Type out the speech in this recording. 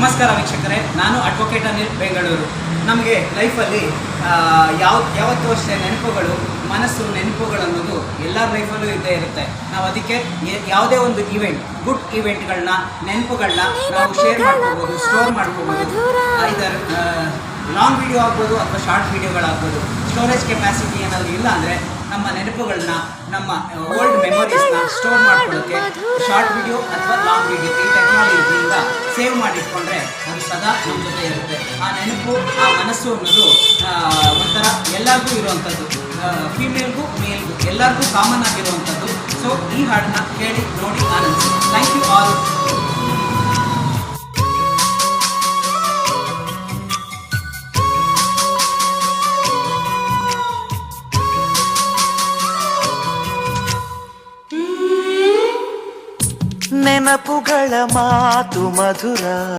ನಮಸ್ಕಾರ ವೀಕ್ಷಕರೇ, ನಾನು ಅಡ್ವೊಕೇಟ್ ಅನಿಲ್ ಬೆಂಗಳೂರು. ನಮಗೆ ಲೈಫಲ್ಲಿ ಯಾವತ್ತೂ ಅಷ್ಟೇ ನೆನಪುಗಳು, ಮನಸ್ಸು ನೆನಪುಗಳು ಅನ್ನೋದು ಎಲ್ಲರ ಲೈಫಲ್ಲೂ ಇದ್ದೇ ಇರುತ್ತೆ. ನಾವು ಅದಕ್ಕೆ ಯಾವುದೇ ಒಂದು ಇವೆಂಟ್, ಗುಡ್ ಇವೆಂಟ್ಗಳನ್ನ, ನೆನಪುಗಳನ್ನ ನಾವು ಶೇರ್ ಮಾಡ್ಕೋಬೋದು, ಸ್ಟೋರ್ ಮಾಡ್ಕೋಬೋದು. ಇದರ ಲಾಂಗ್ ವಿಡಿಯೋ ಆಗ್ಬೋದು ಅಥವಾ ಶಾರ್ಟ್ ವಿಡಿಯೋಗಳಾಗ್ಬೋದು. ಸ್ಟೋರೇಜ್ ಕೆಪಾಸಿಟಿ ಏನಾದರೂ ಇಲ್ಲ ಅಂದರೆ ನಮ್ಮ ನೆನಪುಗಳನ್ನ, ನಮ್ಮ ಓಲ್ಡ್ ಮೆಮೊರೀಸ್ನ ಸ್ಟೋರ್ ಮಾಡ್ಕೊಳ್ಳೋಕ್ಕೆ ಶಾರ್ಟ್ ವಿಡಿಯೋ ಅಥವಾ ಲಾಂಗ್ ವಿಡಿಯೋ ಈ ಟೆಕ್ನಾಲಜಿಯಿಂದ ಸೇವ್ ಮಾಡಿಟ್ಕೊಂಡ್ರೆ ಅದು ಸದಾ ನಮ್ಮ ಜೊತೆ ಇರುತ್ತೆ. ಆ ನೆನಪು, ಆ ಮನಸ್ಸು ಅನ್ನೋದು ಒಂಥರ ಎಲ್ಲರಿಗೂ ಇರುವಂಥದ್ದು, ಫೀಮೇಲ್ಗೂ ಮೇಲ್ಗೂ ಎಲ್ಲರಿಗೂ ಕಾಮನ್ ಆಗಿರುವಂಥದ್ದು. ಸೊ ಈ ಹಾಡನ್ನ ಕೇಳಿ ನೋಡಿ ಆನಂದಿಸಿ. Thank you all. ನೆನಪುಗಳ ಮಾತು ಮಧುರ.